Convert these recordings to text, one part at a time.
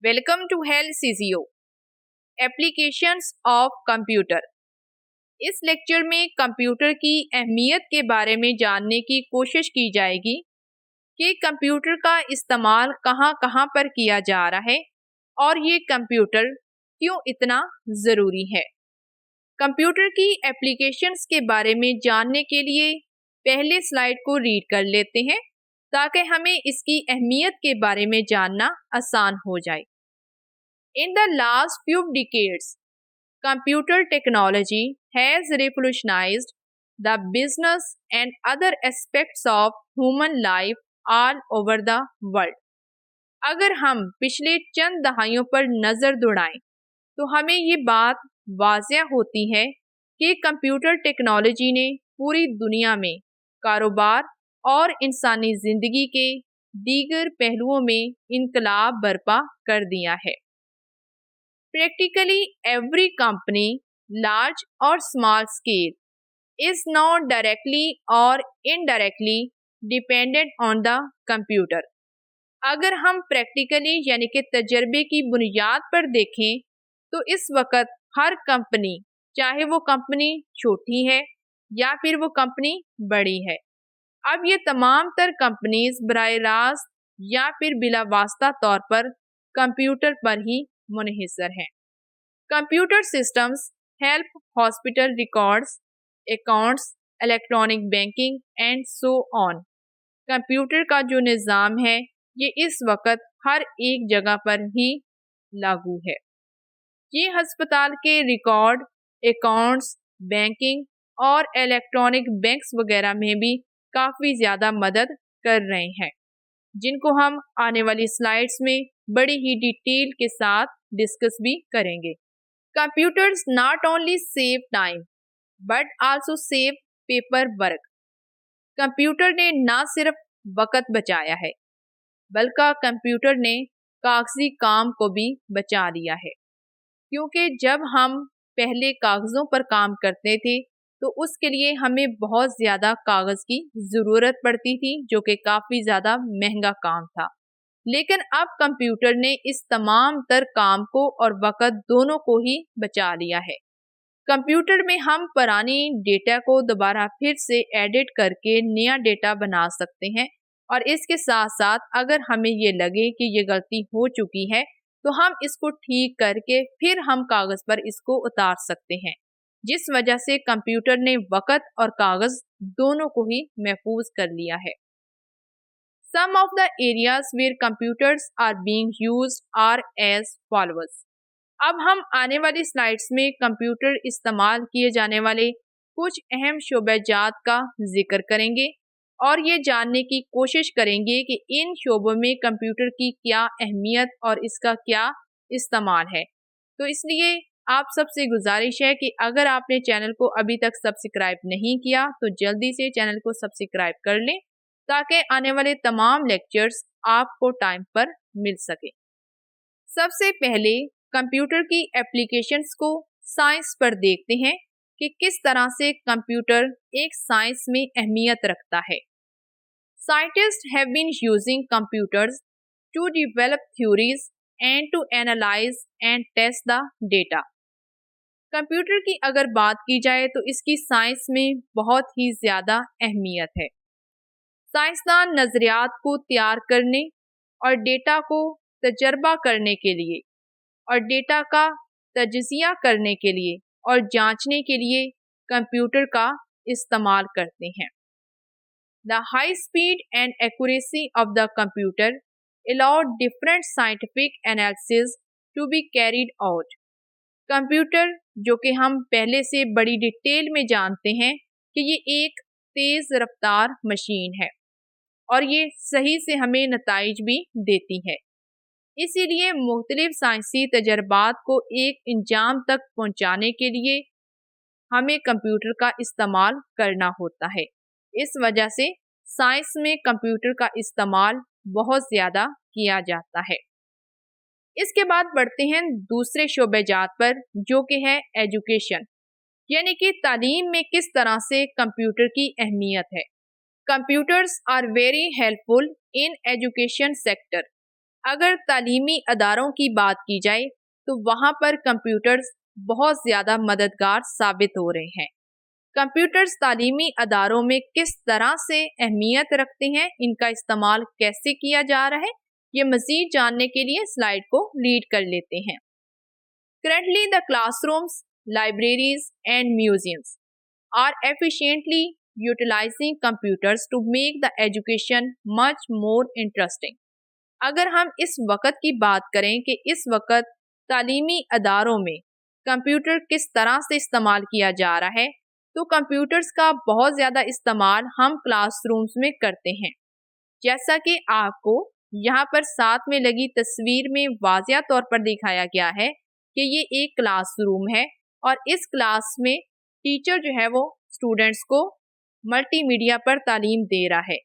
Welcome to health CCO applications of computer. اس lecture میں computer کی اہمیت کے بارے میں جاننے کی کوشش کی جائے گی کہ کمپیوٹر کا استعمال کہاں کہاں پر کیا جا رہا ہے اور یہ کمپیوٹر کیوں اتنا ضروری ہے۔ کمپیوٹر کی ایپلیکیشنز کے بارے میں جاننے کے لیے پہلے سلائیڈ کو ریڈ کر لیتے ہیں تاکہ ہمیں اس کی اہمیت کے بارے میں جاننا آسان ہو جائے۔ In the last few decades, computer technology has revolutionized the business and other aspects of human life all over the world. اگر ہم پچھلے چند دہائیوں پر نظر دوڑائیں تو ہمیں یہ بات واضح ہوتی ہے کہ کمپیوٹر ٹیکنالوجی نے پوری دنیا میں کاروبار اور انسانی زندگی کے دیگر پہلوؤں میں انقلاب برپا کر دیا ہے۔ Practically every company, large or small scale, is now directly or indirectly dependent on the computer. اگر ہم پریکٹیکلی یعنی کہ تجربے کی بنیاد پر دیکھیں تو اس وقت ہر کمپنی، چاہے وہ کمپنی چھوٹی ہے یا پھر وہ کمپنی بڑی ہے، اب یہ تمام تر کمپنیز براہ راست یا پھر بلا واسطہ طور پر کمپیوٹر پر ہی منحصر ہیں۔ Computer systems help hospital records, accounts, electronic banking and so on. Computer کا جو نظام ہے یہ اس وقت ہر ایک جگہ پر ہی لاگو ہے۔ یہ ہسپتال کے ریکارڈ، اکاؤنٹس، بینکنگ اور الیکٹرانک بینکس وغیرہ میں بھی کافی زیادہ مدد کر رہے ہیں، جن کو ہم آنے والی سلائیڈز میں بڑی ہی ڈیٹیل کے ساتھ ڈسکس بھی کریں گے۔ Computers not only save time but also save paper work. Computer نے نہ صرف وقت بچایا ہے بلکہ کمپیوٹر نے کاغذی کام کو بھی بچا لیا ہے، کیونکہ جب ہم پہلے کاغذوں پر کام کرتے تھے تو اس کے لیے ہمیں بہت زیادہ کاغذ کی ضرورت پڑتی تھی، جو کہ کافی زیادہ مہنگا کام تھا۔ لیکن اب کمپیوٹر نے اس تمام تر کام کو اور وقت دونوں کو ہی بچا لیا ہے۔ کمپیوٹر میں ہم پرانی ڈیٹا کو دوبارہ پھر سے ایڈٹ کر کے نیا ڈیٹا بنا سکتے ہیں، اور اس کے ساتھ ساتھ اگر ہمیں یہ لگے کہ یہ غلطی ہو چکی ہے تو ہم اس کو ٹھیک کر کے پھر ہم کاغذ پر اس کو اتار سکتے ہیں، جس وجہ سے کمپیوٹر نے وقت اور کاغذ دونوں کو ہی محفوظ کر لیا ہے۔ Some of the areas where computers are being used are as follows. اب ہم آنے والی سلائیڈز میں کمپیوٹر استعمال کیے جانے والے کچھ اہم شعبہ جات کا ذکر کریں گے اور یہ جاننے کی کوشش کریں گے کہ ان شعبوں میں کمپیوٹر کی کیا اہمیت اور اس کا کیا استعمال ہے۔ تو اس لیے آپ سب سے گزارش ہے کہ اگر آپ نے چینل کو ابھی تک سبسکرائب نہیں کیا تو جلدی سے چینل کو سبسکرائب کر لیں تاکہ آنے والے تمام لیکچرز آپ کو ٹائم پر مل سکے۔ سب سے پہلے کمپیوٹر کی ایپلیکیشنز کو سائنس پر دیکھتے ہیں کہ کس طرح سے کمپیوٹر ایک سائنس میں اہمیت رکھتا ہے۔ Scientists have been using computers to develop theories and to analyze and test the data. Computer کی اگر بات کی جائے تو اس کی سائنس میں بہت ہی زیادہ اہمیت ہے۔ سائنسدان نظریات کو تیار کرنے اور ڈیٹا کو تجربہ کرنے کے لیے اور ڈیٹا کا تجزیہ کرنے کے لیے اور جانچنے کے لیے کمپیوٹر کا استعمال کرتے ہیں۔ The high speed and accuracy of the computer allowed different scientific analysis to be carried out. Computer جو کہ ہم پہلے سے بڑی ڈیٹیل میں جانتے ہیں کہ یہ ایک تیز رفتار مشین ہے اور یہ صحیح سے ہمیں نتائج بھی دیتی ہے۔ اسی لیے مختلف سائنسی تجربات کو ایک انجام تک پہنچانے کے لیے ہمیں کمپیوٹر کا استعمال کرنا ہوتا ہے۔ اس وجہ سے سائنس میں کمپیوٹر کا استعمال بہت زیادہ کیا جاتا ہے۔ اس کے بعد بڑھتے ہیں دوسرے شعبہ جات پر، جو کہ ہے ایجوکیشن، یعنی کہ تعلیم میں کس طرح سے کمپیوٹر کی اہمیت ہے۔ Computers are very helpful in education sector. اگر تعلیمی اداروں کی بات کی جائے تو وہاں پر کمپیوٹرز بہت زیادہ مددگار ثابت ہو رہے ہیں۔ کمپیوٹرز تعلیمی اداروں میں کس طرح سے اہمیت رکھتے ہیں، ان کا استعمال کیسے کیا جا رہا ہے، یہ مزید جاننے کے لیے سلائیڈ کو لیڈ کر لیتے ہیں۔ Currently, the classrooms, libraries, and museums are efficiently utilizing computers to make the education much more interesting. اگر ہم اس وقت کی بات کریں کہ اس وقت تعلیمی اداروں میں کمپیوٹر کس طرح سے استعمال کیا جا رہا ہے، تو کمپیوٹرز کا بہت زیادہ استعمال ہم کلاس رومز میں کرتے ہیں۔ جیسا کہ آپ کو یہاں پر ساتھ میں لگی تصویر میں واضح طور پر دکھایا گیا ہے کہ یہ ایک کلاس روم ہے، اور اس کلاس میں ٹیچر جو ہے وہ اسٹوڈنٹس کو ملٹی میڈیا پر تعلیم دے رہا ہے،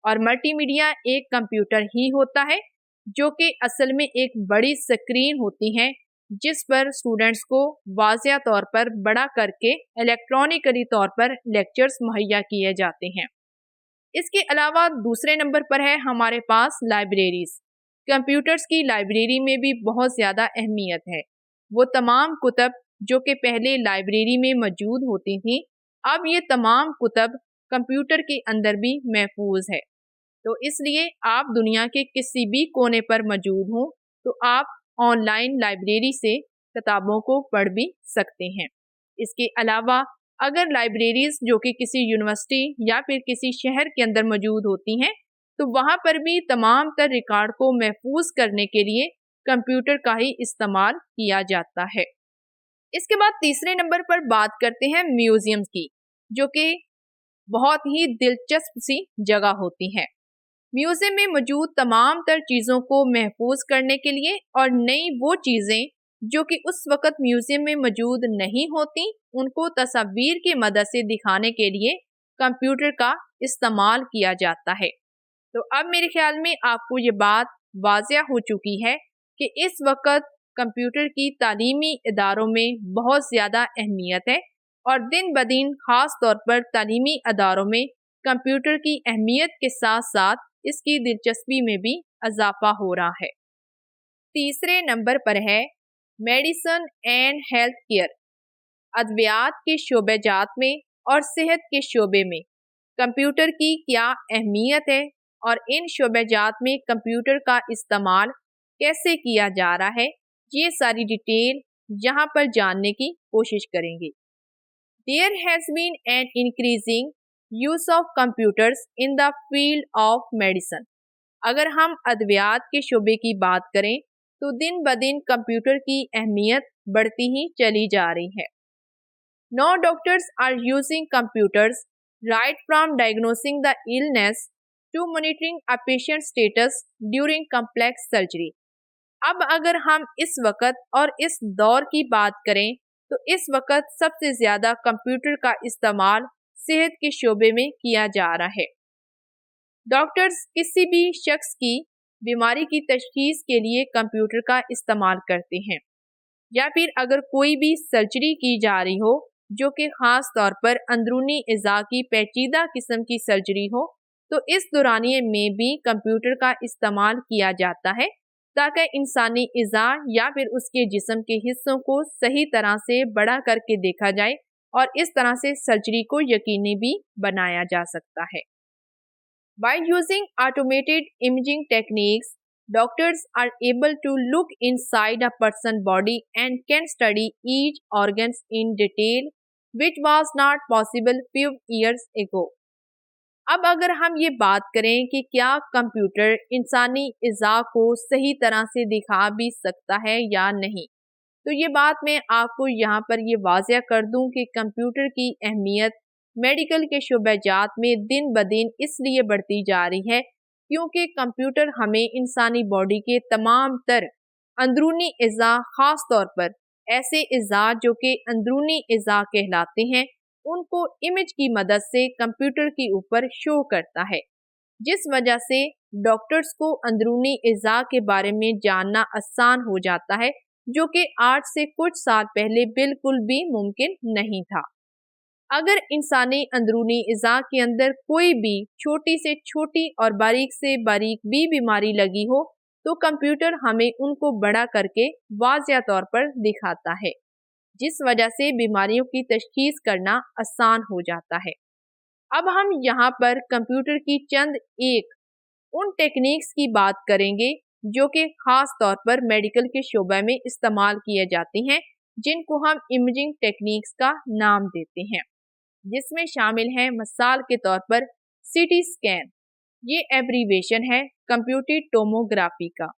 اور ملٹی میڈیا ایک کمپیوٹر ہی ہوتا ہے جو کہ اصل میں ایک بڑی اسکرین ہوتی ہے جس پر اسٹوڈنٹس کو واضح طور پر بڑا کر کے الیکٹرانکلی طور پر لیکچرز مہیا کیے جاتے ہیں۔ اس کے علاوہ دوسرے نمبر پر ہے ہمارے پاس لائبریریز۔ کمپیوٹرز کی لائبریری میں بھی بہت زیادہ اہمیت ہے۔ وہ تمام کتب جو کہ پہلے لائبریری میں موجود ہوتی تھیں، اب یہ تمام کتب کمپیوٹر کے اندر بھی محفوظ ہے، تو اس لیے آپ دنیا کے کسی بھی کونے پر موجود ہوں تو آپ آن لائن لائبریری سے کتابوں کو پڑھ بھی سکتے ہیں۔ اس کے علاوہ اگر لائبریریز جو کہ کسی یونیورسٹی یا پھر کسی شہر کے اندر موجود ہوتی ہیں تو وہاں پر بھی تمام تر ریکارڈ کو محفوظ کرنے کے لیے کمپیوٹر کا ہی استعمال کیا جاتا ہے۔ اس کے بعد تیسرے نمبر پر بات کرتے ہیں میوزیمز کی، جو کہ بہت ہی دلچسپ سی جگہ ہوتی ہے۔ میوزیم میں موجود تمام تر چیزوں کو محفوظ کرنے کے لیے اور نئی وہ چیزیں جو کہ اس وقت میوزیم میں موجود نہیں ہوتی ان کو تصاویر کی مدد سے دکھانے کے لیے کمپیوٹر کا استعمال کیا جاتا ہے۔ تو اب میرے خیال میں آپ کو یہ بات واضح ہو چکی ہے کہ اس وقت کمپیوٹر کی تعلیمی اداروں میں بہت زیادہ اہمیت ہے، اور دن بدن خاص طور پر تعلیمی اداروں میں کمپیوٹر کی اہمیت کے ساتھ ساتھ اس کی دلچسپی میں بھی اضافہ ہو رہا ہے۔ تیسرے نمبر پر ہے میڈیسن اینڈ ہیلتھ کیئر۔ ادویات کے شعبہ جات میں اور صحت کے شعبے میں کمپیوٹر کی کیا اہمیت ہے، اور ان شعبہ جات میں کمپیوٹر کا استعمال کیسے کیا جا رہا ہے، یہ ساری ڈیٹیل یہاں پر جاننے کی کوشش کریں گے۔ There has been an increasing use of computers in the field of medicine۔ اگر ہم ادویات کے شعبے کی بات کریں تو دن بدن کمپیوٹر کی اہمیت بڑھتی ہی چلی جا رہی ہے۔ Now doctors are using computers right from diagnosing the illness to monitoring a patient's status during complex surgery۔ اب اگر ہم اس وقت اور اس دور کی بات کریں تو اس وقت سب سے زیادہ کمپیوٹر کا استعمال صحت کے شعبے میں کیا جا رہا ہے۔ ڈاکٹرز کسی بھی شخص کی بیماری کی تشخیص کے لیے کمپیوٹر کا استعمال کرتے ہیں، یا پھر اگر کوئی بھی سرجری کی جا رہی ہو جو کہ خاص طور پر اندرونی اعضاء کی پیچیدہ قسم کی سرجری ہو، تو اس دورانیے میں بھی کمپیوٹر کا استعمال کیا جاتا ہے تاکہ انسانی اعضاء یا پھر اس کے جسم کے حصوں کو صحیح طرح سے بڑا کر کے دیکھا جائے، اور اس طرح سے سرجری کو یقینی بھی بنایا جا سکتا ہے۔ By using automated imaging techniques, doctors are able to look inside a person's body and can study each organ in detail, which was not possible few years ago۔ اب اگر ہم یہ بات کریں کہ کیا کمپیوٹر انسانی اعضاء کو صحیح طرح سے دکھا بھی سکتا ہے یا نہیں، تو یہ بات میں آپ کو یہاں پر یہ واضح کر دوں کہ کمپیوٹر کی اہمیت میڈیکل کے شعبہ جات میں دن بدن اس لیے بڑھتی جا رہی ہے کیونکہ کمپیوٹر ہمیں انسانی باڈی کے تمام تر اندرونی اعضاء، خاص طور پر ایسے اعضاء جو کہ اندرونی اعضاء کہلاتے ہیں، ان کو امیج کی مدد سے کمپیوٹر کے اوپر شو کرتا ہے، جس وجہ سے ڈاکٹرز کو اندرونی اعضاء کے بارے میں جاننا آسان ہو جاتا ہے، جو کہ آج سے کچھ سال پہلے بالکل بھی ممکن نہیں تھا۔ اگر انسانی اندرونی اعضاء کے اندر کوئی بھی چھوٹی سے چھوٹی اور باریک سے باریک بھی بیماری لگی ہو तो कंप्यूटर हमें उनको बड़ा करके वाज़िया तौर पर दिखाता है, जिस वजह से बीमारियों की तशखीस करना आसान हो जाता है। अब हम यहाँ पर कंप्यूटर की चंद एक उन टेक्निक्स की बात करेंगे जो कि खास तौर पर मेडिकल के शोबे में इस्तेमाल किए जाती हैं, जिनको हम इमेजिंग टेक्निक्स का नाम देते हैं, जिसमें शामिल है मिसाल के तौर पर सीटी स्कैन। ये एब्रीवेशन है कंप्यूटेड टोमोग्राफी का।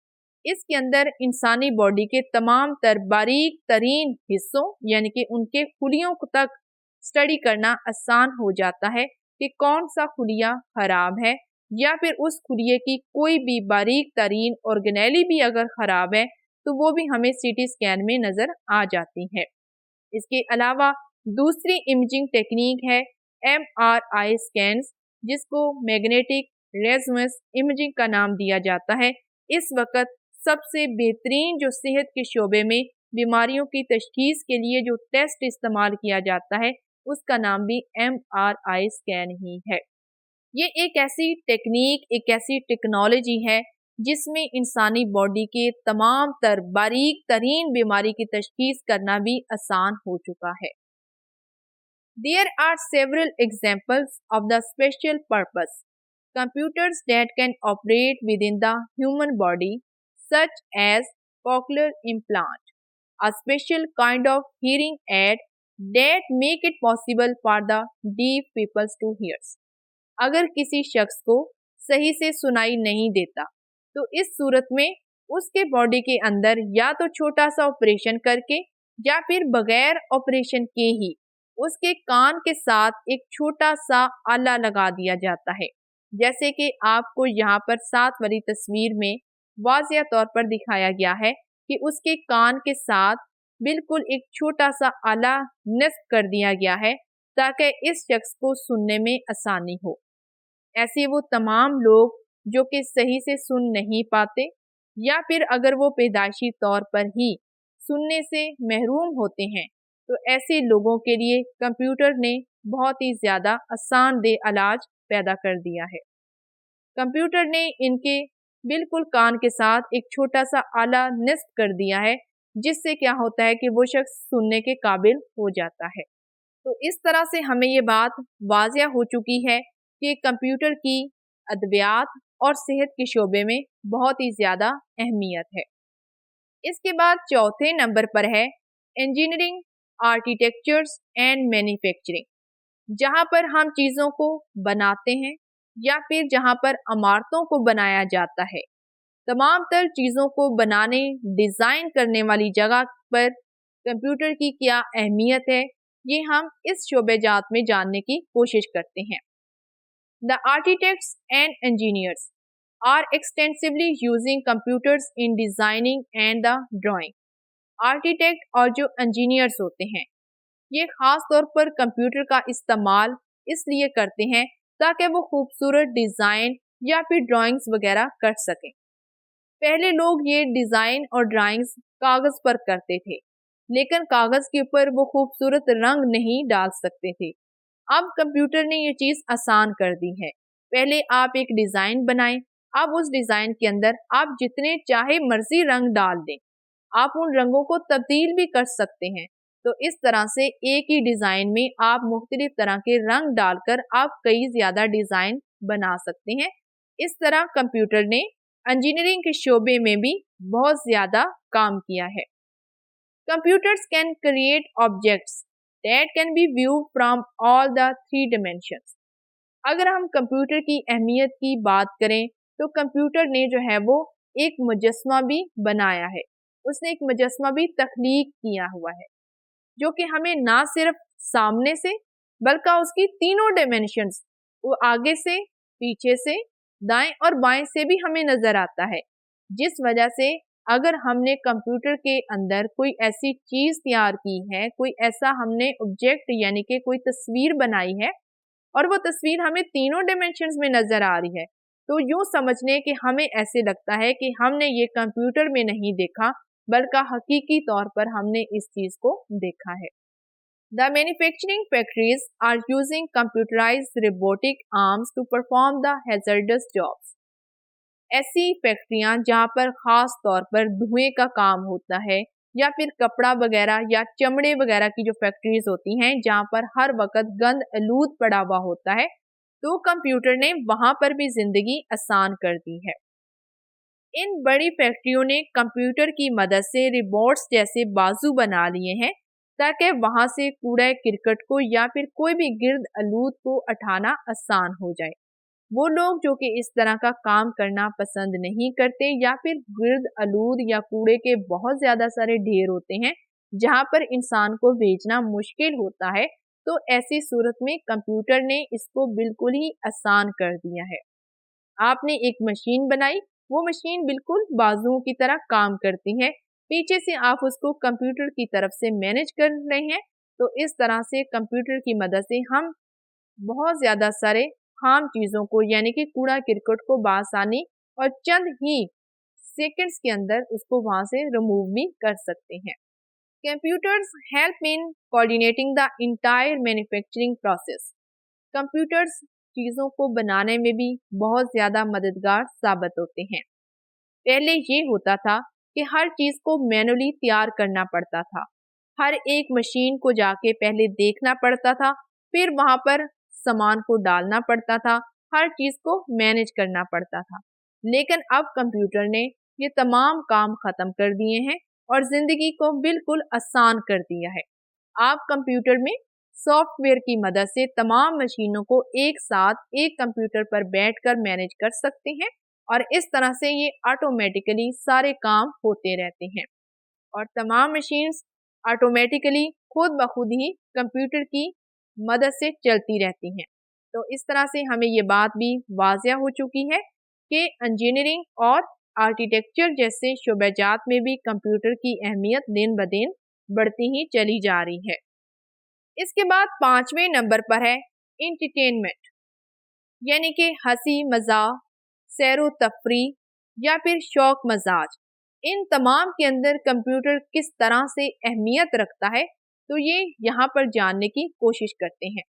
इसके अंदर इंसानी बॉडी के तमाम तर बारीक तरीन हिस्सों यानी कि उनके खुलियों तक स्टडी करना आसान हो जाता है कि कौन सा खुलिया खराब है, या फिर उस खुलिये की कोई भी बारीक तरीन ऑर्गेनेली भी अगर खराब है तो वो भी हमें सीटी स्कैन में नजर आ जाती है। इसके अलावा दूसरी इमेजिंग टेक्निक है MRI स्कैन्स, जिसको मैग्नेटिक रेजोनेंस इमेजिंग का नाम दिया जाता है। इस वक्त सबसे बेहतरीन जो सेहत के शोबे में बीमारियों की तशखीस के लिए जो टेस्ट इस्तेमाल किया जाता है उसका नाम भी MRI स्कैन ही है। ये एक ऐसी टेक्निक, एक ऐसी टेक्नोलॉजी है जिसमें इंसानी बॉडी के तमाम तर बारीक तरीन बीमारी की तशखीस करना भी आसान हो चुका है। There are several examples of the special purpose computers that can operate within the human body, such as cochlear implant, a special kind of hearing aid that make it possible for the deaf people to hear. अगर किसी शख्स को सही से सुनाई नहीं देता तो इस सूरत में उसके बॉडी के अंदर या तो छोटा सा ऑपरेशन करके या फिर बगैर ऑपरेशन के ही उसके कान के साथ एक छोटा सा आला लगा दिया जाता है, जैसे कि आपको यहाँ पर साथ वाली तस्वीर में वाज़िया तौर पर दिखाया गया है कि उसके कान के साथ बिल्कुल एक छोटा सा आला नस्ब कर दिया गया है ताकि इस शख्स को सुनने में आसानी हो। ऐसे वो तमाम लोग जो कि सही से सुन नहीं पाते या फिर अगर वो पैदाइशी तौर पर ही सुनने से महरूम होते हैं तो ऐसे लोगों के लिए कंप्यूटर ने बहुत ही ज़्यादा आसानदेह इलाज पैदा कर दिया है। कंप्यूटर ने इनके बिल्कुल कान के साथ एक छोटा सा आला नस्ब कर दिया है, जिससे क्या होता है कि वो शख्स सुनने के काबिल हो जाता है। तो इस तरह से हमें ये बात वाज़िया हो चुकी है कि कंप्यूटर की अद्वियात और सेहत के शोबे में बहुत ही ज़्यादा अहमियत है। इसके बाद चौथे नंबर पर है इंजीनियरिंग, आर्किटेक्चर्स एंड मैन्युफैक्चरिंग, जहाँ पर हम चीज़ों को बनाते हैं या फिर जहाँ पर इमारतों को बनाया जाता है। तमाम तर चीज़ों को बनाने, डिज़ाइन करने वाली जगह पर कंप्यूटर की क्या अहमियत है, ये हम इस शोबेजात में जानने की कोशिश करते हैं। The architects and engineers are extensively using computers in designing and the drawing. Architect और जो इंजीनियर्स होते हैं ये खास तौर पर कंप्यूटर का इस्तेमाल इसलिए करते हैं ताकि वो खूबसूरत डिज़ाइन या फिर ड्राइंग्स वगैरह कर सकें। पहले लोग ये डिज़ाइन और ड्राइंग्स कागज़ पर करते थे, लेकिन कागज़ के ऊपर वो खूबसूरत रंग नहीं डाल सकते थे। अब कंप्यूटर ने ये चीज़ आसान कर दी है। पहले आप एक डिज़ाइन बनाएं, अब उस डिज़ाइन के अंदर आप जितने चाहे मर्जी रंग डाल दें, आप उन रंगों को तब्दील भी कर सकते हैं। तो इस तरह से एक ही डिज़ाइन में आप मुख्तलिफ तरह के रंग डालकर आप कई ज़्यादा डिज़ाइन बना सकते हैं। इस तरह कंप्यूटर ने इंजीनियरिंग के शोबे में भी बहुत ज़्यादा काम किया है। Computers can create objects that can be viewed from all the 3 dimensions. अगर हम कंप्यूटर की अहमियत की बात करें तो कंप्यूटर ने जो है वो एक मुजस्मा भी बनाया है, उसने एक मुजस्मा भी तख्लीक किया हुआ है जो कि हमें ना सिर्फ सामने से बल्कि उसकी तीनों डायमेंशंस, वो आगे से, पीछे से, दाएं और बाएं से भी हमें नजर आता है, जिस वजह से अगर हमने कंप्यूटर के अंदर कोई ऐसी चीज़ तैयार की है, कोई ऐसा हमने ऑब्जेक्ट यानी कि कोई तस्वीर बनाई है और वो तस्वीर हमें तीनों डायमेंशंस में नज़र आ रही है, तो यूँ समझ लें कि हमें ऐसे लगता है कि हमने ये कंप्यूटर में नहीं देखा बल्कि हकीकी तौर पर हमने इस चीज़ को देखा है। The manufacturing factories are using computerized robotic arms to perform the hazardous jobs. ऐसी फैक्ट्रियां जहां पर खास तौर पर धुएं का काम होता है, या फिर कपड़ा वगैरह या चमड़े वगैरह की जो फैक्ट्रीज होती हैं जहां पर हर वक्त गंद आलूद पड़ा हुआ होता है, तो कंप्यूटर ने वहां पर भी जिंदगी आसान कर दी है। इन बड़ी फैक्ट्रियों ने कंप्यूटर की मदद से रोबोट्स जैसे बाजू बना लिए हैं, ताकि वहां से कूड़ा करकट को या फिर कोई भी गिर्द आलूद को उठाना आसान हो जाए। वो लोग जो कि इस तरह का काम करना पसंद नहीं करते, या फिर गिर्द आलूद या कूड़े के बहुत ज्यादा सारे ढेर होते हैं जहां पर इंसान को भेजना मुश्किल होता है, तो ऐसी सूरत में कंप्यूटर ने इसको बिल्कुल ही आसान कर दिया है। आपने एक मशीन बनाई, वो मशीन बिल्कुल बाजुओं की तरह काम करती है, पीछे से आप उसको कंप्यूटर की तरफ से मैनेज कर रहे हैं। तो इस तरह से कंप्यूटर की मदद से हम बहुत ज्यादा सारे खाम चीजों को यानी कि कूड़ा करकट को बासानी और चंद ही सेकंड्स के अंदर उसको वहां से रिमूव भी कर सकते हैं। Computers help in coordinating the entire manufacturing process. Computers चीजों को बनाने में भी बहुत ज्यादा मददगार साबित होते हैं। पहले ये होता था कि हर चीज को मैनुअली तैयार करना पड़ता था, हर एक मशीन को जाके पहले देखना पड़ता था, फिर वहां पर सामान को डालना पड़ता था, हर चीज को मैनेज करना पड़ता था। लेकिन अब कंप्यूटर ने ये तमाम काम खत्म कर दिए हैं और जिंदगी को बिल्कुल आसान कर दिया है। आप कंप्यूटर में सॉफ्टवेयर की मदद से तमाम मशीनों को एक साथ एक कंप्यूटर पर बैठकर मैनेज कर सकते हैं, और इस तरह से ये ऑटोमेटिकली सारे काम होते रहते हैं और तमाम मशीन्स ऑटोमेटिकली खुद ब खुद ही कंप्यूटर की मदद से चलती रहती हैं। तो इस तरह से हमें ये बात भी वाज़िया हो चुकी है कि इंजीनियरिंग और आर्किटेक्चर जैसे शोबेजात में भी कंप्यूटर की अहमियत दिन ब दिन बढ़ती ही चली जा रही है। इसके बाद 5वें नंबर पर है इंटरटेनमेंट, यानी कि हंसी मजाक, सैरो तफरी या फिर शौक मजाज। इन तमाम के अंदर कंप्यूटर किस तरह से अहमियत रखता है, तो ये यहाँ पर जानने की कोशिश करते हैं।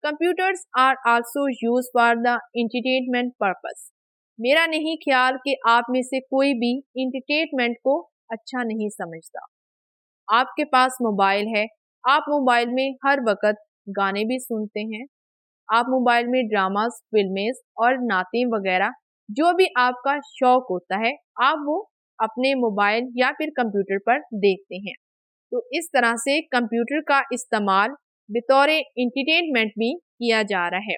Computers are also use for the entertainment purpose. मेरा नहीं ख्याल कि आप में से कोई भी इंटरटेनमेंट को अच्छा नहीं समझता। आपके पास मोबाइल है, आप मोबाइल में हर वक्त गाने भी सुनते हैं, आप मोबाइल में ड्रामास, फिल्में और नातें वगैरह जो भी आपका शौक होता है, आप वो अपने मोबाइल या फिर कंप्यूटर पर देखते हैं। तो इस तरह से कंप्यूटर का इस्तेमाल बतौर इंटरटेनमेंट भी किया जा रहा है।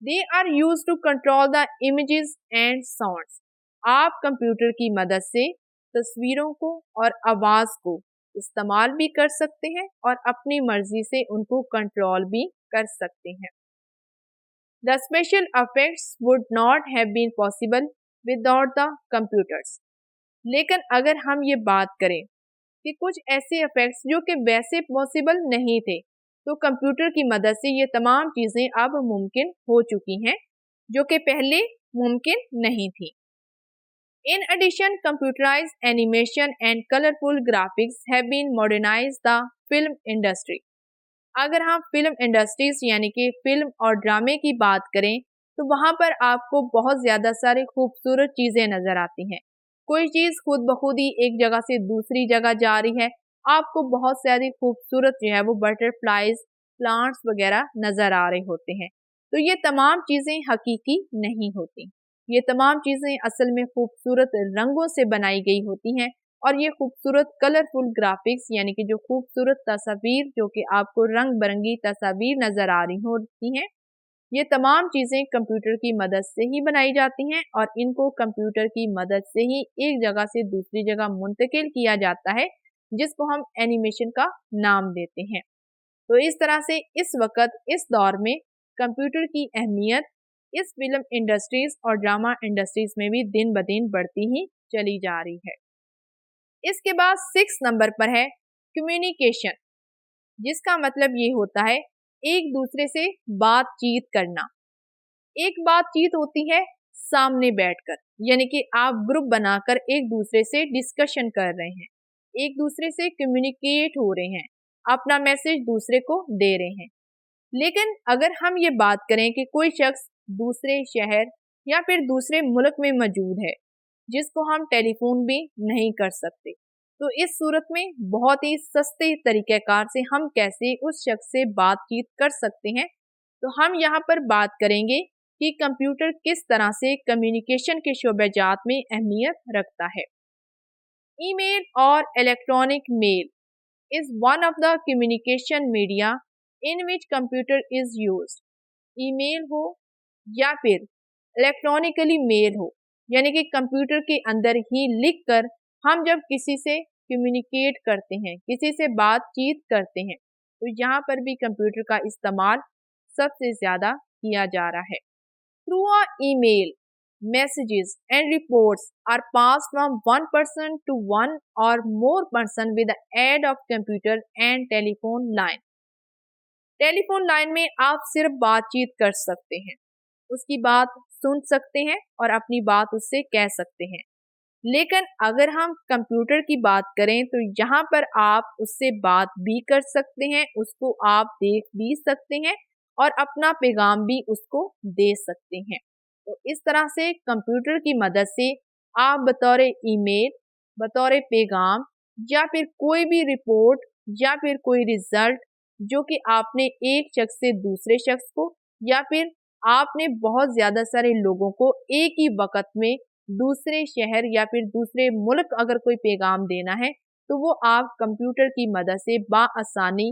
They are use to control the images and sounds. आप कंप्यूटर की मदद से तस्वीरों को और आवाज को इस्तेमाल भी कर सकते हैं और अपनी मर्जी से उनको कंट्रोल भी कर सकते हैं। The special effects would not have been possible without the computers। लेकिन अगर हम ये बात करें कि कुछ ऐसे इफेक्ट्स जो कि वैसे पॉसिबल नहीं थे, तो कंप्यूटर की मदद से ये तमाम चीजें अब मुमकिन हो चुकी हैं जो कि पहले मुमकिन नहीं थी। In addition, computerized animation and colorful graphics have been modernized the film industry। अगर हम फिल्म इंडस्ट्रीज यानी कि फिल्म और ड्रामे की बात करें, तो वहां पर आपको बहुत ज्यादा सारी खूबसूरत चीजें नजर आती हैं। कोई चीज खुद ब खुद ही एक जगह से दूसरी जगह जा रही है, आपको बहुत सारी खूबसूरत जो है वो बटरफ्लाईज, प्लांट्स वगैरह नजर आ रहे होते हैं। तो ये तमाम चीजें हकीकी नहीं होती, ये तमाम चीजें असल में खूबसूरत रंगों से बनाई गई होती हैं, और ये खूबसूरत कलरफुल ग्राफिक्स यानी कि जो खूबसूरत तस्वीर जो कि आपको रंग बिरंगी तस्वीर नजर आ रही होती हैं, ये तमाम चीजें कंप्यूटर की मदद से ही बनाई जाती हैं और इनको कंप्यूटर की मदद से ही एक जगह से दूसरी जगह मुंतकिल किया जाता है, जिसको हम एनिमेशन का नाम देते हैं। तो इस तरह से इस वक्त इस दौर में कंप्यूटर की अहमियत इस फिल्म इंडस्ट्रीज और ड्रामा इंडस्ट्रीज में भी दिन ब दिन बढ़ती ही चली जा रही है। इसके बाद 6 नंबर पर है कम्युनिकेशन, जिसका मतलब ये होता है एक दूसरे से बातचीत करना। एक बातचीत होती है सामने बैठकर, यानी कि आप ग्रुप बनाकर एक दूसरे से डिस्कशन कर रहे हैं, एक दूसरे से कम्युनिकेट हो रहे हैं, अपना मैसेज दूसरे को दे रहे हैं। लेकिन अगर हम ये बात करें कि कोई शख्स दूसरे शहर या फिर दूसरे मुल्क में मौजूद है, जिसको हम टेलीफोन भी नहीं कर सकते। तो इस सूरत में बहुत ही सस्ते तरीक़ेकार से हम कैसे उस शख्स से बातचीत कर सकते हैं, तो हम यहाँ पर बात करेंगे कि कंप्यूटर किस तरह से कम्युनिकेशन के शोबेजात में अहमियत रखता है। ईमेल और electronic mail is one of the communication media in which computer is used. Email हो या फिर इलेक्ट्रॉनिकली मेल हो, यानी कि कंप्यूटर के अंदर ही लिख कर हम जब किसी से कम्युनिकेट करते हैं, किसी से बातचीत करते हैं, तो यहाँ पर भी कंप्यूटर का इस्तेमाल सबसे ज़्यादा किया जा रहा है। Through a email, messages and reports are passed from one person to one or more person with the aid of computer and telephone line. Telephone line में आप सिर्फ बातचीत कर सकते हैं, उसकी बात सुन सकते हैं और अपनी बात उससे कह सकते हैं। लेकिन अगर हम कंप्यूटर की बात करें तो यहाँ पर आप उससे बात भी कर सकते हैं, उसको आप देख भी सकते हैं और अपना पैगाम भी उसको दे सकते हैं। तो इस तरह से कंप्यूटर की मदद से आप बतौर ईमेल, बतौर पैगाम या फिर कोई भी रिपोर्ट या फिर कोई रिजल्ट जो कि आपने एक शख्स से दूसरे शख्स को या फिर आपने बहुत ज़्यादा सारे लोगों को एक ही वक्त में दूसरे शहर या फिर दूसरे मुल्क अगर कोई पैगाम देना है तो वो आप कंप्यूटर की मदद से बाआसानी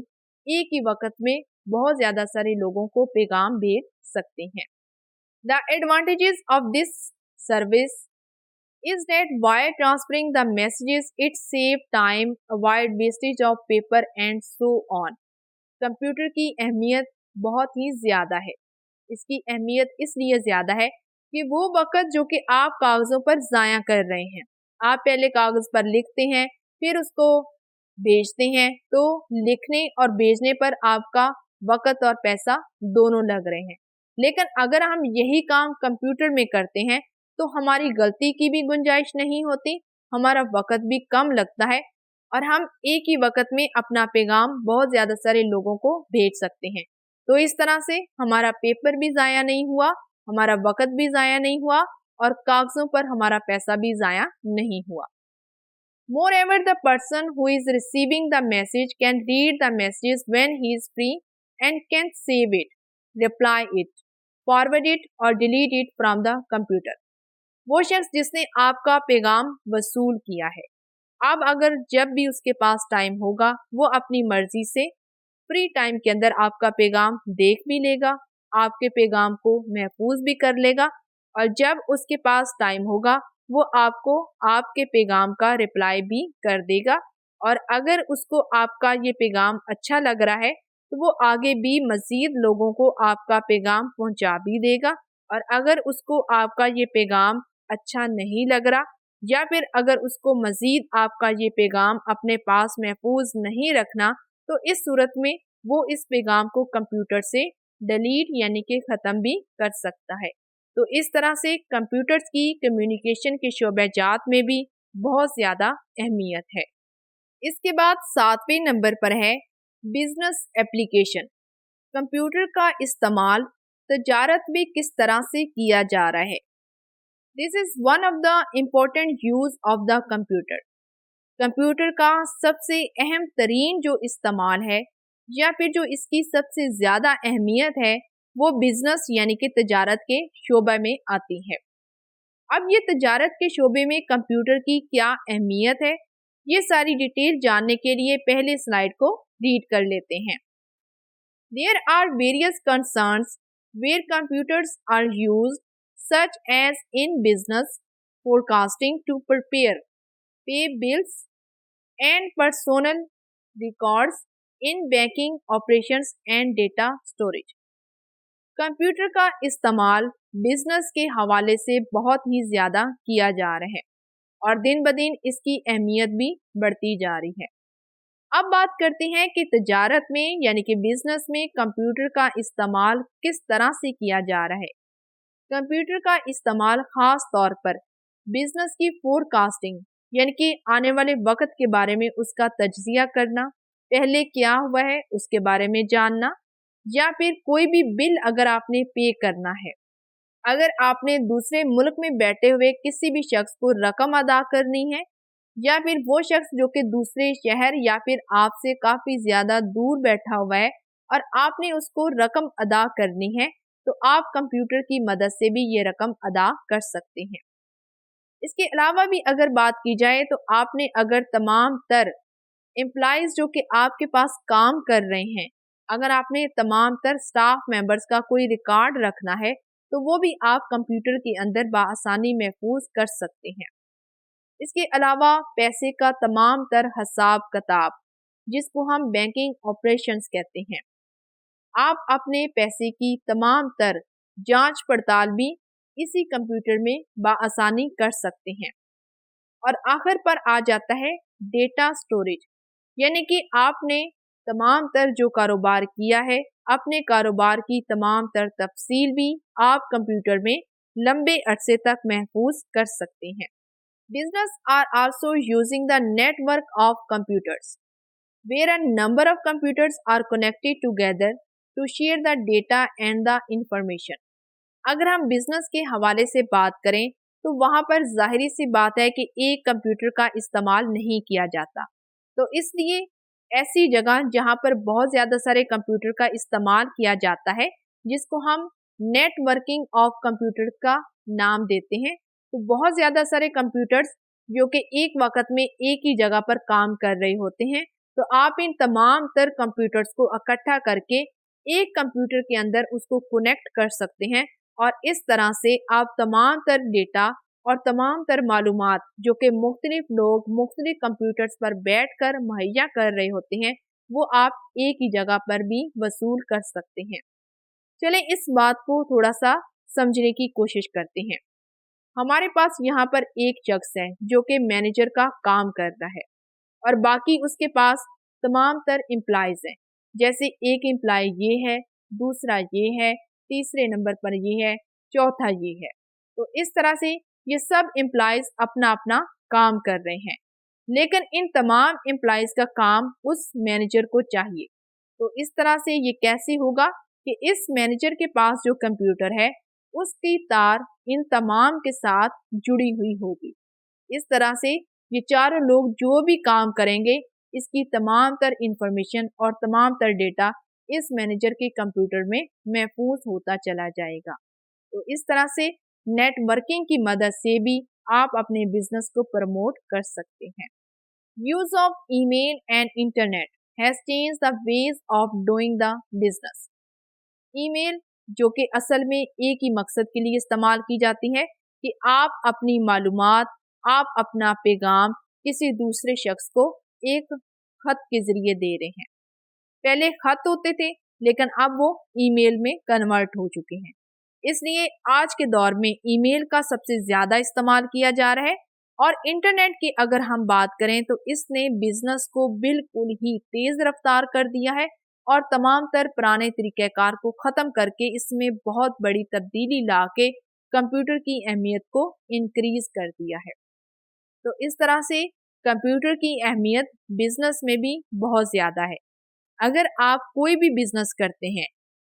एक ही वक्त में बहुत ज़्यादा सारे लोगों को पैगाम भेज सकते हैं। The advantages of this service is that while transferring the messages, it saves time, avoid wastage of paper and so on. Computer की अहमियत बहुत ही ज़्यादा है। इसकी अहमियत इसलिए ज़्यादा है कि वो वक़्त जो कि आप कागज़ों पर ज़ाया कर रहे हैं, आप पहले कागज़ पर लिखते हैं, फिर उसको भेजते हैं, तो लिखने और भेजने पर आपका वक़्त और पैसा दोनों लग रहे हैं। लेकिन अगर हम यही काम कंप्यूटर में करते हैं तो हमारी गलती की भी गुंजाइश नहीं होती, हमारा वक़्त भी कम लगता है और हम एक ही वक़्त में अपना पैगाम बहुत ज़्यादा सारे लोगों को भेज सकते हैं। तो इस तरह से हमारा पेपर भी ज़ाया नहीं हुआ, हमारा वक़्त भी ज़ाया नहीं हुआ और कागज़ों पर हमारा पैसा भी ज़ाया नहीं हुआ। Moreover, the person who is receiving the message can read the messages when he is free and can save it, reply it, forward it और delete it from the computer. वो शख्स जिसने आपका पैगाम वसूल किया है, अब अगर जब भी उसके पास टाइम होगा वो अपनी मर्जी से फ्री टाइम के अंदर आपका पैगाम देख भी लेगा, आपके पैगाम को महफूज भी कर लेगा और जब उसके पास टाइम होगा वो आपको आपके पैगाम का रिप्लाई भी कर देगा और अगर उसको आपका ये पैगाम अच्छा लग रहा है तो वो आगे भी मज़ीद लोगों को आपका पैगाम पहुंचा भी देगा और अगर उसको आपका ये पैगाम अच्छा नहीं लग रहा या फिर अगर उसको मज़ीद आपका ये पैगाम अपने पास महफूज नहीं रखना तो इस सूरत में वो इस पैगाम को कंप्यूटर से डिलीट यानी कि ख़त्म भी कर सकता है। तो इस तरह से कंप्यूटर्स की कम्युनिकेशन के शोबेजात में भी बहुत ज़्यादा अहमियत है। इसके बाद 7वें नंबर पर है बिजनेस एप्लीकेशन। कंप्यूटर का इस्तेमाल तजारत में किस तरह से किया जा रहा है। This is one of the important use of the computer. Computer का सबसे अहम तरीन जो इस्तेमाल है या फिर जो इसकी सबसे ज़्यादा अहमियत है वो बिजनेस यानी कि तजारत के शोबे में आती है। अब ये तजारत के शोबे में कंप्यूटर की क्या अहमियत है, ये सारी डिटेल जानने के लिए पहले स्लाइड को रीड कर लेते हैं। There are various concerns where computers are used, such as in business, forecasting to prepare, pay bills, and personal records, in banking operations and data storage. Computer का इस्तेमाल बिजनेस के हवाले से बहुत ही ज़्यादा किया जा रहा है और दिन ब दिन इसकी अहमियत भी बढ़ती जा रही है। अब बात करते हैं कि तजारत में यानी कि बिजनेस में कंप्यूटर का इस्तेमाल किस तरह से किया जा रहा है। कंप्यूटर का इस्तेमाल ख़ास तौर पर बिजनेस की फोरकास्टिंग यानी कि आने वाले वक्त के बारे में उसका तज्जिया करना, पहले क्या हुआ है उसके बारे में जानना, या फिर कोई भी बिल अगर आपने पे करना है, अगर आपने दूसरे मुल्क में बैठे हुए किसी भी शख्स को रकम अदा करनी है, या फिर वो शख्स जो कि दूसरे शहर या फिर आपसे काफ़ी ज़्यादा दूर बैठा हुआ है और आपने उसको रकम अदा करनी है, तो आप कंप्यूटर की मदद से भी ये रकम अदा कर सकते हैं। इसके अलावा भी अगर बात की जाए तो आपने अगर तमाम तर एम्प्लॉइज जो कि आपके पास काम कर रहे हैं, अगर आपने तमाम तर स्टाफ मेंबर्स का कोई रिकॉर्ड रखना है, तो वो भी आप कंप्यूटर के अंदर बआसानी महफूज कर सकते हैं। इसके अलावा पैसे का तमाम तर हिसाब किताब, जिसको हम बैंकिंग ऑपरेशंस कहते हैं, आप अपने पैसे की तमाम तर जांच पड़ताल भी इसी कंप्यूटर में बआसानी कर सकते हैं। और आखिर पर आ जाता है डेटा स्टोरेज, यानी कि आपने तमाम तर जो कारोबार किया है, अपने कारोबार की तमाम तर तफसील भी आप कंप्यूटर में लंबे अरसे तक महफूज कर सकते हैं। Business are also using the network of computers, where a number of computers are connected together to share the data and the information. अगर हम बिजनेस के हवाले से बात करें तो वहाँ पर जाहिर सी बात है कि एक कंप्यूटर का इस्तेमाल नहीं किया जाता, तो इसलिए ऐसी जगह जहाँ पर बहुत ज़्यादा सारे कंप्यूटर का इस्तेमाल किया जाता है, जिसको हम नेटवर्किंग ऑफ कंप्यूटर का नाम देते हैं, तो बहुत ज़्यादा सारे कंप्यूटर्स जो कि एक वक्त में एक ही जगह पर काम कर रहे होते हैं, तो आप इन तमाम तर कंप्यूटर्स को इकट्ठा करके एक कंप्यूटर के अंदर उसको कनेक्ट कर सकते हैं और इस तरह से आप तमाम तर डेटा और तमाम तर मालूमात जो कि मुख्तलिफ लोग मुख्तलिफ कंप्यूटर्स पर बैठकर मुहैया कर रहे होते हैं, वो आप एक ही जगह पर भी वसूल कर सकते हैं। चलें इस बात को थोड़ा सा समझने की कोशिश करते हैं। हमारे पास यहाँ पर एक शख्स है जो कि मैनेजर का काम कर रहा है और बाकी उसके पास तमाम तर एम्प्लॉइज हैं, जैसे एक एम्प्लॉय ये है, दूसरा ये है, तीसरे नंबर पर ये है, चौथा ये है। तो इस तरह से ये सब एम्प्लॉइज अपना अपना काम कर रहे हैं, लेकिन इन तमाम एम्प्लॉइज का काम उस मैनेजर को चाहिए। तो इस तरह से ये कैसे होगा कि इस मैनेजर के पास जो कंप्यूटर है उसकी तार इन तमाम के साथ जुड़ी हुई होगी। इस तरह से ये चारों लोग जो भी काम करेंगे, इसकी तमाम तर इंफॉर्मेशन और तमाम तर डेटा इस मैनेजर के कंप्यूटर में महफूज होता चला जाएगा। तो इस तरह से नेटवर्किंग की मदद से भी आप अपने बिजनेस को प्रमोट कर सकते हैं। Use of email and internet has changed the ways of doing the business. Email जो कि असल में एक ही मकसद के लिए इस्तेमाल की जाती है कि आप अपनी मालूमात, आप अपना पैगाम किसी दूसरे शख्स को एक खत के जरिए दे रहे हैं। पहले खत होते थे, लेकिन अब वो ईमेल में कन्वर्ट हो चुके हैं। इसलिए आज के दौर में ईमेल का सबसे ज़्यादा इस्तेमाल किया जा रहा है। और इंटरनेट की अगर हम बात करें तो इसने बिजनेस को बिल्कुल ही तेज़ रफ्तार कर दिया है और तमाम तर पुराने तरीक़ेकार को ख़त्म करके इसमें बहुत बड़ी तब्दीली ला के कंप्यूटर की अहमियत को इंक्रीज़ कर दिया है। तो इस तरह से कंप्यूटर की अहमियत बिजनेस में भी बहुत ज़्यादा है। अगर आप कोई भी बिजनेस करते हैं,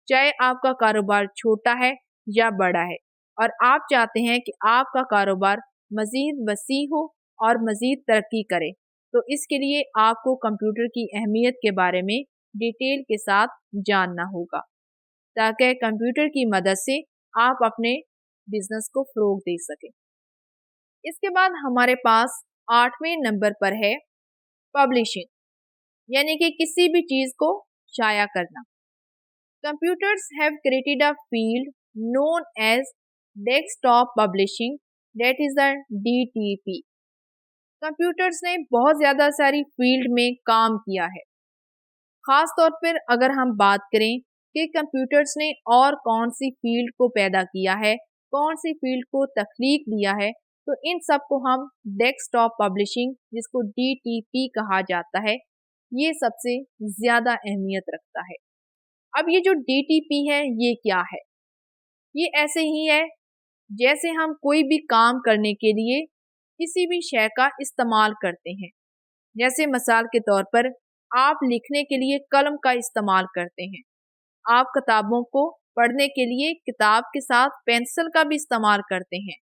चाहे आपका कारोबार छोटा है या बड़ा है, और आप चाहते हैं कि आपका कारोबार मज़ीद वसी हो और मज़ीद तरक्की करे, तो इसके लिए आपको कंप्यूटर की अहमियत के बारे में डिटेल के साथ जानना होगा, ताकि कंप्यूटर की मदद से आप अपने बिजनेस को फ़रोग दे सकें। इसके बाद हमारे पास 8वें नंबर पर है पब्लिशिंग, यानी कि किसी भी चीज़ को शाया करना। Computers have created a field known as desktop publishing, that is the DTP। Computers ने बहुत ज़्यादा सारी फील्ड में काम किया है। ख़ास तौर पर अगर हम बात करें कि कंप्यूटर्स ने और कौन सी फील्ड को पैदा किया है, कौन सी फील्ड को तख्लीक दिया है, तो इन सब को हम डेस्कटॉप पब्लिशिंग, जिसको DTP कहा जाता है, ये सबसे ज़्यादा अहमियत रखता है। अब ये जो DTP है ये क्या है? ये ऐसे ही है जैसे हम कोई भी काम करने के लिए किसी भी शय का इस्तेमाल करते हैं। जैसे मिसाल के तौर पर आप लिखने के लिए कलम का इस्तेमाल करते हैं, आप किताबों को पढ़ने के लिए किताब के साथ पेंसिल का भी इस्तेमाल करते हैं।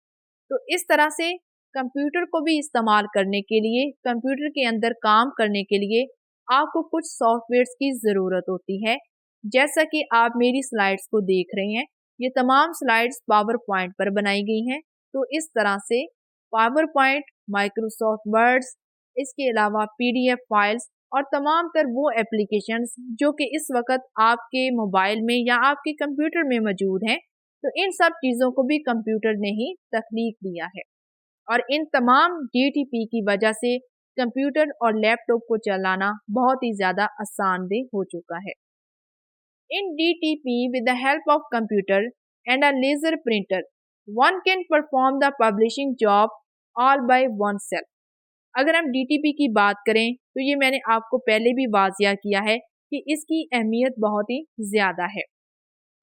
तो इस तरह से कंप्यूटर को भी इस्तेमाल करने के लिए, कंप्यूटर के अंदर काम करने के लिए आपको कुछ सॉफ्टवेयर्स की ज़रूरत होती है। जैसा कि आप मेरी स्लाइड्स को देख रहे हैं, ये तमाम स्लाइड्स पावर पॉइंट पर बनाई गई हैं। तो इस तरह से पावर पॉइंट, माइक्रोसॉफ्ट वर्ड्स, इसके अलावा PDF फाइल्स और तमाम तर वो एप्लीकेशंस जो कि इस वक्त आपके मोबाइल में या आपके कंप्यूटर में मौजूद हैं, तो इन सब चीज़ों को भी कंप्यूटर ने ही तख्लीक दिया है। और इन तमाम DTP की वजह से कंप्यूटर और लैपटॉप को चलाना बहुत ही ज़्यादा आसानदेह हो चुका है। In DTP, with the help of computer and a laser printer, one can perform the publishing job all by oneself. अगर हम DTP की बात करें तो ये मैंने आपको पहले भी वाज़िया किया है कि इसकी अहमियत बहुत ही ज़्यादा है।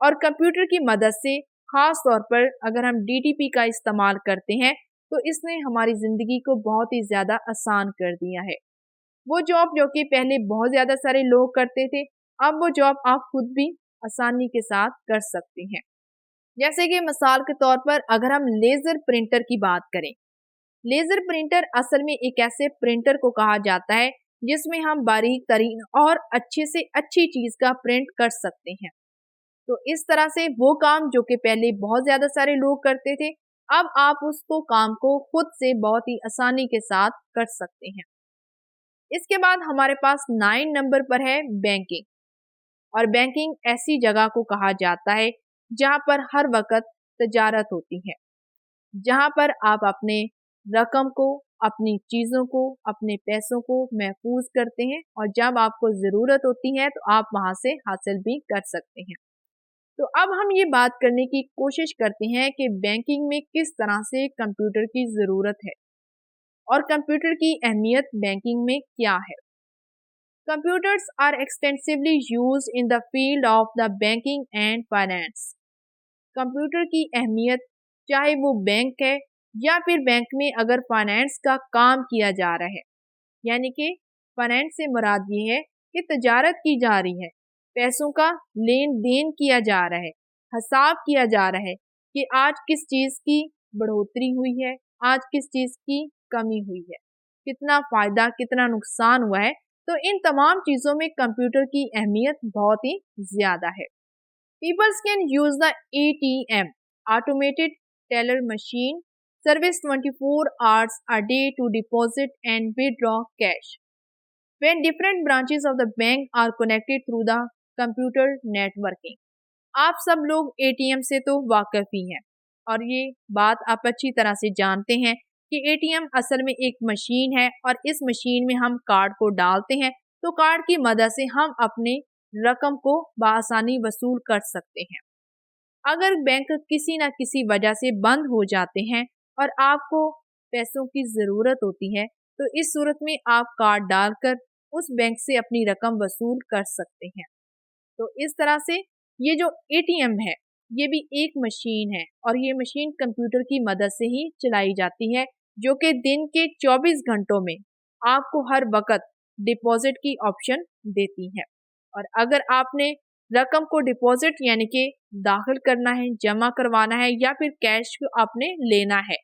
और कंप्यूटर की मदद से ख़ास तौर पर अगर हम DTP का इस्तेमाल करते हैं तो इसने हमारी ज़िंदगी को बहुत ही ज़्यादा आसान कर दिया है। वो जॉब जो कि पहले बहुत ज़्यादा सारे लोग करते थे, अब वो जॉब आप खुद भी आसानी के साथ कर सकते हैं। जैसे कि मिसाल के तौर पर अगर हम लेज़र प्रिंटर की बात करें, लेज़र प्रिंटर असल में एक ऐसे प्रिंटर को कहा जाता है जिसमें हम बारीक तरीन और अच्छे से अच्छी चीज़ का प्रिंट कर सकते हैं। तो इस तरह से वो काम जो कि पहले बहुत ज़्यादा सारे लोग करते थे, अब आप उसको काम को खुद से बहुत ही आसानी के साथ कर सकते हैं। इसके बाद हमारे पास 9 नंबर पर है बैंकिंग। और बैंकिंग ऐसी जगह को कहा जाता है जहां पर हर वक्त तजारत होती है, जहां पर आप अपने रकम को, अपनी चीज़ों को, अपने पैसों को महफूज करते हैं और जब आपको ज़रूरत होती है तो आप वहां से हासिल भी कर सकते हैं। तो अब हम ये बात करने की कोशिश करते हैं कि बैंकिंग में किस तरह से कंप्यूटर की ज़रूरत है और कंप्यूटर की अहमियत बैंकिंग में क्या है। Computers are extensively used in the field of the banking and finance. Computer की अहमियत चाहे वो बैंक है या फिर बैंक में अगर फाइनेंस का काम किया जा रहा है, यानी कि फाइनेंस से मुराद ये है कि तजारत की जा रही है, पैसों का लेन देन किया जा रहा है, हिसाब किया जा रहा है कि आज किस चीज़ की बढ़ोतरी हुई है, आज किस चीज़ की कमी हुई है, कितना फ़ायदा कितना नुकसान हुआ है। तो इन तमाम चीज़ों में कंप्यूटर की अहमियत बहुत ही ज़्यादा है। People can use the ATM, Automated Teller Machine, service 24 hours a day to deposit and withdraw cash. When different branches of the bank are connected through the computer networking. आप सब लोग ATM से तो वाकिफ़ ही हैं और ये बात आप अच्छी तरह से जानते हैं कि ATM असल में एक मशीन है और इस मशीन में हम कार्ड को डालते हैं तो कार्ड की मदद से हम अपने रकम को बआसानी वसूल कर सकते हैं। अगर बैंक किसी न किसी वजह से बंद हो जाते हैं और आपको पैसों की ज़रूरत होती है तो इस सूरत में आप कार्ड डालकर उस बैंक से अपनी रकम वसूल कर सकते हैं। तो इस तरह से ये जो ATM है ये भी एक मशीन है और ये मशीन कंप्यूटर की मदद से ही चलाई जाती है, जो कि दिन के 24 घंटों में आपको हर वक्त डिपॉजिट की ऑप्शन देती है। और अगर आपने रकम को डिपॉजिट यानी कि दाखिल करना है, जमा करवाना है या फिर कैश को आपने लेना है,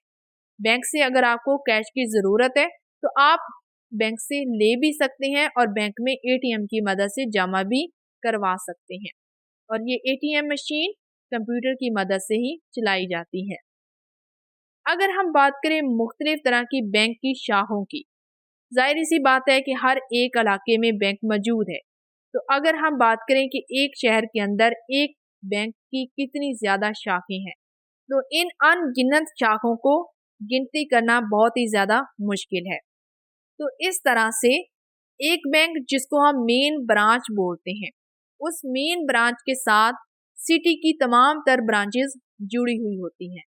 बैंक से अगर आपको कैश की ज़रूरत है तो आप बैंक से ले भी सकते हैं और बैंक में ATM की मदद से जमा भी करवा सकते हैं। और ये ATM मशीन कंप्यूटर की मदद से ही चलाई जाती है। अगर हम बात करें मुख्तलिफ तरह की बैंक की शाखों की, जाहिर सी बात है कि हर एक इलाके में बैंक मौजूद है। तो अगर हम बात करें कि एक शहर के अंदर एक बैंक की कितनी ज़्यादा शाखें हैं, तो इन अनगिनत शाखों को गिनती करना बहुत ही ज़्यादा मुश्किल है। तो इस तरह से एक बैंक जिसको हम मेन ब्रांच बोलते हैं, उस मेन ब्रांच के साथ सिटी की तमाम तर ब्रांचेस जुड़ी हुई होती हैं।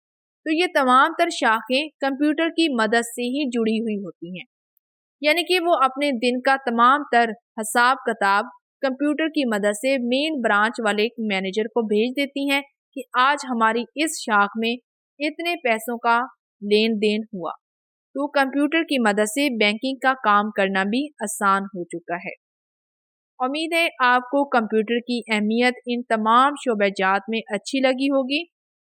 तो ये तमाम तर शाखें कंप्यूटर की मदद से ही जुड़ी हुई होती हैं, यानी कि वो अपने दिन का तमाम तर हिसाब किताब कंप्यूटर की मदद से मेन ब्रांच वाले एक मैनेजर को भेज देती हैं कि आज हमारी इस शाख में इतने पैसों का लेन देन हुआ। तो कंप्यूटर की मदद से बैंकिंग का काम करना भी आसान हो चुका है। امید ہے آپ کو کمپیوٹر کی اہمیت ان تمام شعبہ جات میں اچھی لگی ہوگی۔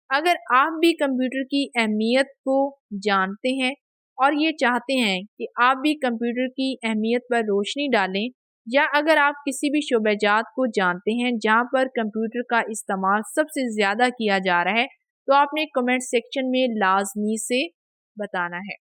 اگر آپ بھی کمپیوٹر کی اہمیت کو جانتے ہیں اور یہ چاہتے ہیں کہ آپ بھی کمپیوٹر کی اہمیت پر روشنی ڈالیں، یا اگر آپ کسی بھی شعبہ جات کو جانتے ہیں جہاں پر کمپیوٹر کا استعمال سب سے زیادہ کیا جا رہا ہے، تو آپ نے کمنٹ سیکشن میں لازمی سے بتانا ہے۔